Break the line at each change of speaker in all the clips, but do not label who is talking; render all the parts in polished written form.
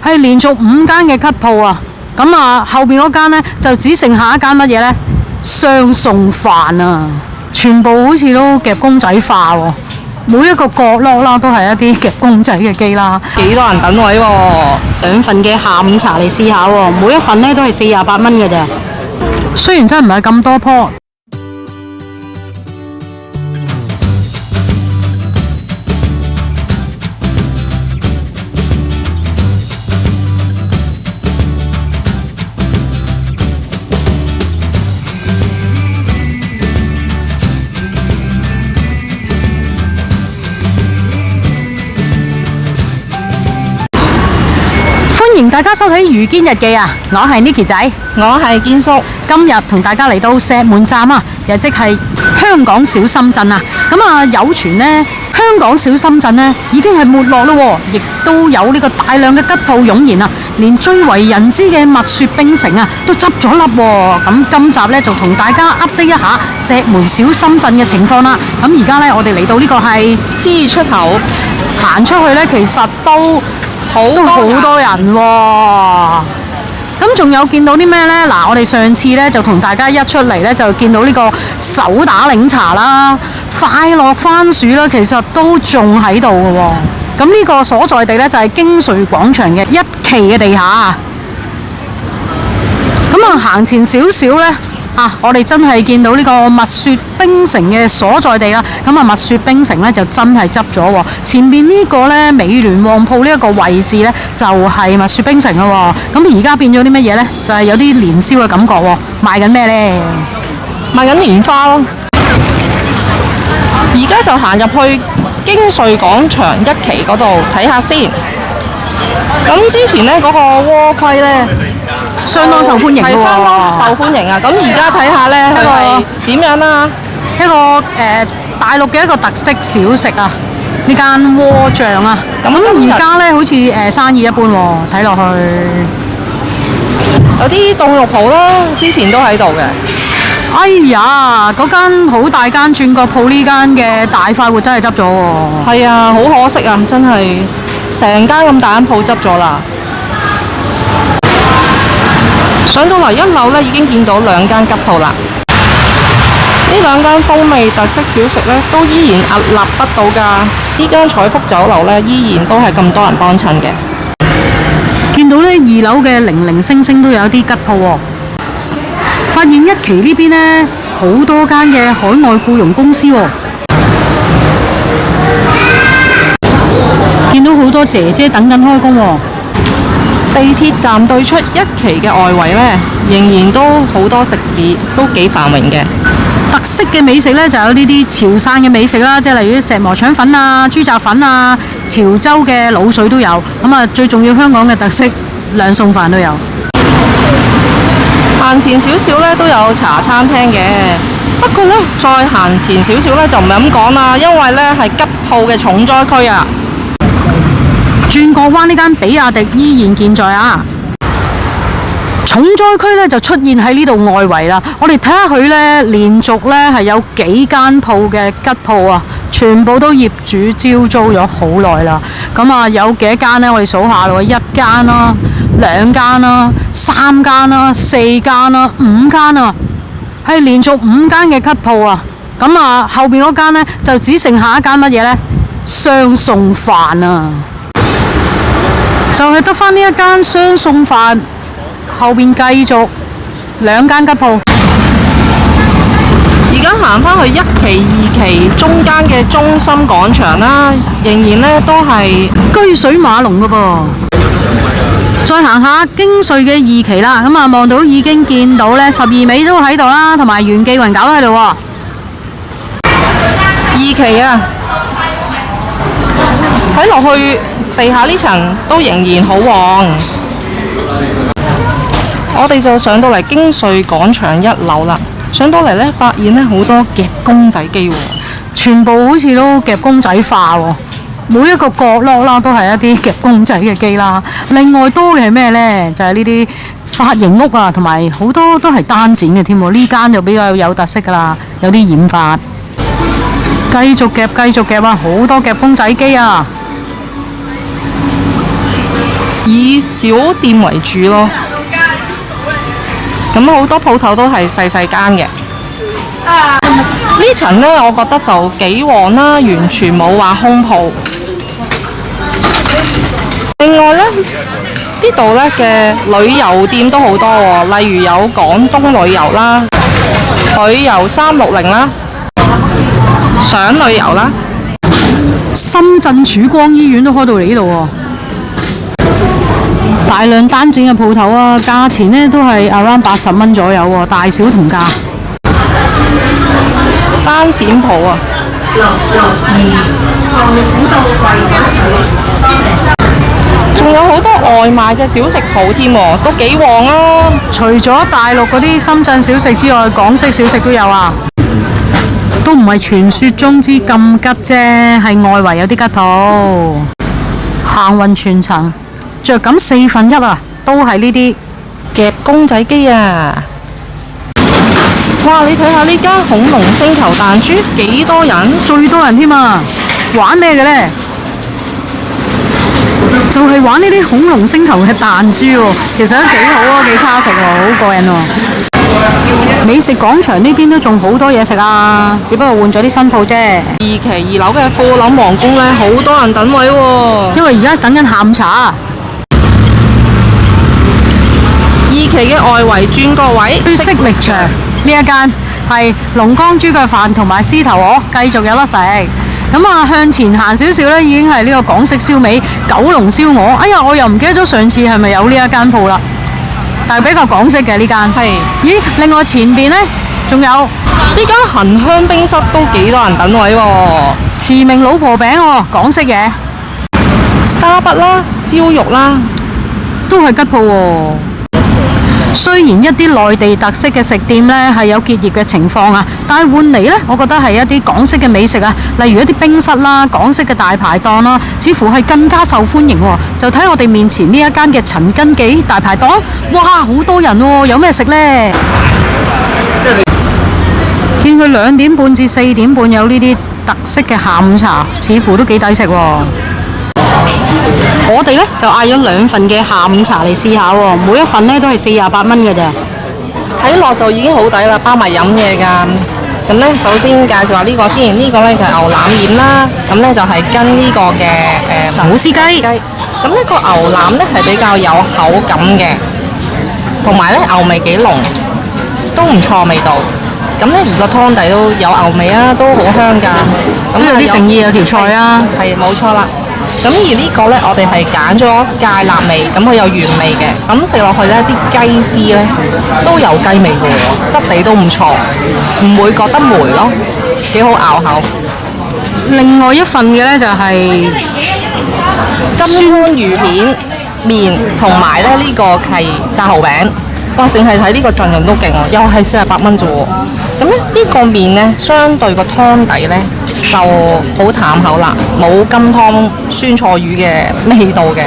係連續5間嘅吉鋪啊！咁啊，後邊嗰間呢，就只剩下一間乜嘢呢？雙餸飯啊！全部好似都夾公仔化喎，每一個角落啦都係一啲夾公仔嘅機啦。
幾多人等位喎
？2份嘅下午茶嚟試下喎，每一份呢都係48蚊嘅咋。雖然真係唔係咁多棵。歡迎大家收睇《漁堅日記》啊！我係 Niki 仔，
我係堅叔。
今日同大家嚟到石門站啊，又即係香港小深圳啊。咁啊，有傳呢，香港小深圳呢已經係沒落咯，亦都有呢個大量嘅吉鋪湧現啊。連最為人知嘅蜜雪冰城啊，都執咗笠喎。咁今集呢，就同大家 update 一下石門小深圳嘅情況啦。咁而家呢，我哋嚟到呢個係
C 出口，
行出去呢，其實都好多人喎。咁仲有見到啲咩呢？嗱，我哋上次呢就同大家一出嚟呢，就見到呢個手打檸茶啦、快樂番薯啦，其實都仲喺度嘅喎。咁呢個所在地呢，就係京瑞廣場嘅1期嘅地下。咁啊，行前少少呢。我哋真係見到呢個蜜雪冰城嘅所在地啦。咁啊，蜜雪冰城呢就真係執咗喎。前面呢個呢，美聯旺鋪呢一個位置呢，就係蜜雪冰城啦。咁而家變咗啲乜嘢呢？就係有啲年宵嘅感覺喎。賣緊咩呢？
賣緊蓮花咯。而家就行入去京瑞廣場1期嗰度睇下先。咁之前呢，嗰個鍋盔呢，
相當受歡迎喎，
係相當受歡迎啊！咁而家睇下呢，佢係點樣啊？
一個大陸嘅一個特色小食啊！呢間鍋醬啊，咁而家呢，好似生意一般喎，睇落去
有啲凍肉鋪啦，之前都喺度嘅。
哎呀，嗰間好大間轉角鋪呢間嘅大快活真係執咗喎。
係啊，好可惜啊！真係成間咁大間鋪執咗啦。上到嚟1樓呢，已經見到2間吉鋪啦。呢2間風味特色小食呢，都依然屹立不倒㗎。呢間彩福酒樓呢，依然都係咁多人幫襯嘅。
見到呢2樓嘅零零星星都有啲吉鋪喎。發現1期呢邊呢，好多間嘅海外僱傭公司喎。見到好多姐姐等緊開工喎。
地鐵站對出1期嘅外圍呢，仍然都好多食肆，都幾繁榮嘅。
特色嘅美食呢，就有呢啲潮汕嘅美食啦，即係例如石磨腸粉啊、豬雜粉啊、潮州嘅滷水都有。咁啊，最重要香港嘅特色兩餸飯都有。
行前少少呢，都有茶餐廳嘅，不過呢，再行前少少呢，就唔係咁講啦，因為呢係吉鋪嘅重災區啊。
轉角灣呢間比亞迪依然健在啊！重災區呢就出現喺呢度外圍啦。我哋睇下佢呢，連續呢係有幾間鋪嘅吉鋪啊，全部都業主招租咗好耐啦。咁啊，有幾多間呢？我哋數下咯，1間啦、2間啦、3間啦、4間啦、5間啊，係連續5間嘅吉鋪啊。咁啊，後邊嗰間呢，就只剩下一間乜嘢呢？雙餸飯啊！就係得返呢一間雙餸飯，後邊繼續2間吉鋪。
而家行返去1期、2期中間嘅中心廣場啦，仍然呢都係
居水馬龍㗎噃。再行下京瑞嘅2期啦，咁啊望到已經見到呢12尾都喺度啦，同埋袁記雲搞都喺度喎。
2期啊，睇落去地下呢層都仍然好旺。我哋就上到嚟京瑞廣場1樓啦。上到嚟呢，發現呢好多夾公仔機喎，
全部好似都夾公仔化喎。每一個角落啦，都係一啲夾公仔嘅機啦。另外多嘅係咩呢？就係呢啲髮型屋啊，同埋好多都係單剪嘅添喎。呢間就比較有特色㗎啦，有啲染髮。繼續夾啊！好多夾公仔機啊！
以小店為主咯。咁好多鋪頭都係細細間嘅。呢層呢，我覺得就幾旺啦，完全冇話空鋪。另外呢，呢度呢嘅旅遊店都好多喎，例如有廣東旅遊啦、旅遊360啦、想旅遊啦。
深圳曙光醫院都開到嚟呢度喎，大量單展嘅鋪頭啊，價錢呢都係 around 80蚊左右喎，大小同價。
單展鋪啊，仲有好多外賣嘅小食鋪添喎，都幾旺啊！
除咗大陸嗰啲深圳小食之外，港式小食都有啊。都唔係傳說中之咁吉啫，係外圍有啲吉鋪。行運全層，着緊1/4啊，都係呢啲
夾公仔機啊！哇！你睇下呢間恐龍星球彈珠幾多人？
最多人添啊！玩咩嘅呢？就係玩呢啲恐龍星球嘅彈珠喎，其實都幾好啊，幾卡食喎，好過癮喎。美食廣場呢邊都仲好多嘢食啊，只不過換咗啲新鋪啫。
2期2樓嘅富林皇宮呢，好多人等位喎，
因為而家等緊下午茶。
2期嘅外圍轉角位，
色力場呢一間係龍江豬腳飯同埋獅頭鵝，繼續有得食。咁啊，向前行少少呢，已經係呢個港式燒味、九龍燒鵝。哎呀，我又唔記得咗上次係咪有呢一間鋪啦，但係比較港式嘅呢間。
係。
咦，另外前邊呢，仲有
呢間恒香冰室都幾多人等位喎。
馳名老婆餅喎，港式嘅。
沙筆啦、燒肉啦，
都係吉鋪喎。雖然一啲內地特色嘅食店呢係有結業嘅情況啊，但係換嚟呢，我覺得係一啲港式嘅美食啊，例如一啲冰室啦、港式嘅大排檔啦，似乎係更加受歡迎喎。就睇我哋面前呢一間嘅陳根記大排檔，哇，好多人喎，有咩食呢？見佢2點半至4點半有呢啲特色嘅下午茶，似乎都幾抵食喎。我哋呢就嗌咗2份嘅下午茶嚟試下喎，每一份呢都係48蚊嘅咋。
睇落就已經好抵啦，包埋飲嘢㗎。咁呢，首先介紹下呢個先，呢個呢就係牛腩面啦。咁呢就係跟呢個嘅
手撕雞。
咁呢個牛腩呢係比較有口感嘅，同埋呢牛味幾濃，都唔錯味道。咁呢而個湯底都有牛味啊，都好香㗎。
咁有啲誠意，有條菜啊。
係冇錯啦。咁而呢個呢，我哋係揀咗芥辣味，咁佢有原味嘅，咁食落去呢啲雞絲呢都有雞味嘅喎，質地都唔錯，唔會覺得霉咯，幾好咬口。
另外一份嘅呢就係
金槍魚片麵，同埋呢個係炸蠔餅。哇！淨係睇呢個陣容都勁喎，又係48蚊啫喎。咁呢個麵呢，相對個湯底呢就好淡口啦，冇金湯酸菜魚嘅味道嘅。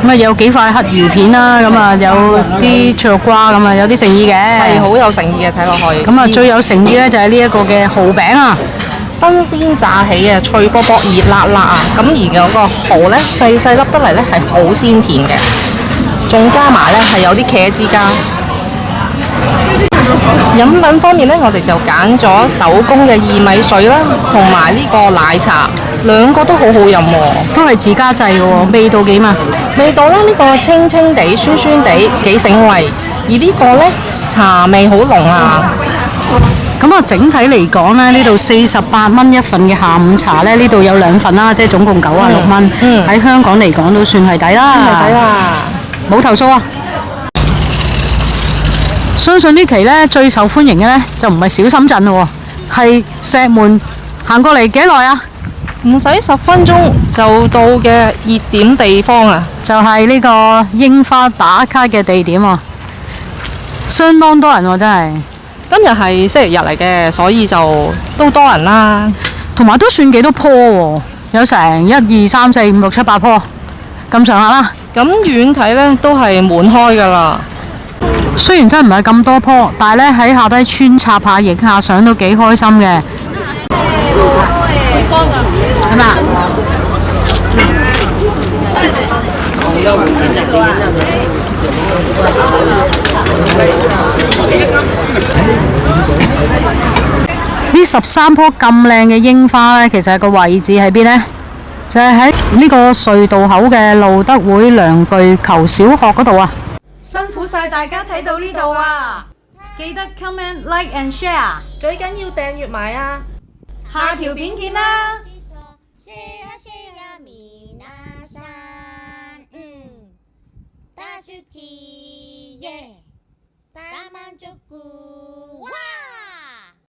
咁啊有幾塊黑魚片啦，咁啊有啲脆肉瓜，咁啊有啲誠意嘅。
係好有誠意嘅，睇落去。
咁啊最有誠意呢就係呢一個嘅蠔餅啊，
新鮮炸起嘅，脆卜卜熱辣辣啊！咁而嗰個蠔呢，細細粒得嚟呢係好鮮甜嘅。仲加埋呢係有啲茄子膠。飲品方面呢，我哋就揀咗手工嘅薏米水啦，同埋呢個奶茶，兩個都好好飲喎，
都係自家製嘅喎，味道幾嘛？
味道呢，呢個清清地、酸酸地，幾醒胃。而呢個呢，茶味好濃啊。
咁啊，整體嚟講呢，呢度48蚊一份嘅下午茶呢，呢度有2份啦，即係總共96蚊。喺香港嚟講都算係抵啦。
係啦。
冇投訴啊！相信呢期呢最受歡迎嘅呢就唔係小深圳咯，係石門。行過嚟幾耐啊？
唔使10分鐘就到嘅熱點地方啊！
就係呢個櫻花打卡嘅地點啊，相當多人喎，真係。
今日係星期日嚟嘅，所以就都多人啦。
同埋都算幾多棵喎，有成1、2、3、4、5、6、7、8棵咁上下啦。
咁遠睇呢都係滿開㗎啦。
雖然真係唔係咁多棵，但係呢喺下低穿插下影下相都幾開心嘅。係嘛？呢13棵咁靚嘅櫻花呢，其實個位置喺邊呢？就係喺呢個隧道口嘅路德會梁巨球小學嗰度啊！
辛苦晒大家睇到呢度啊！記得 comment、like and share，
最緊要訂閱埋啊！
下條片見啦！
大好き耶！大満足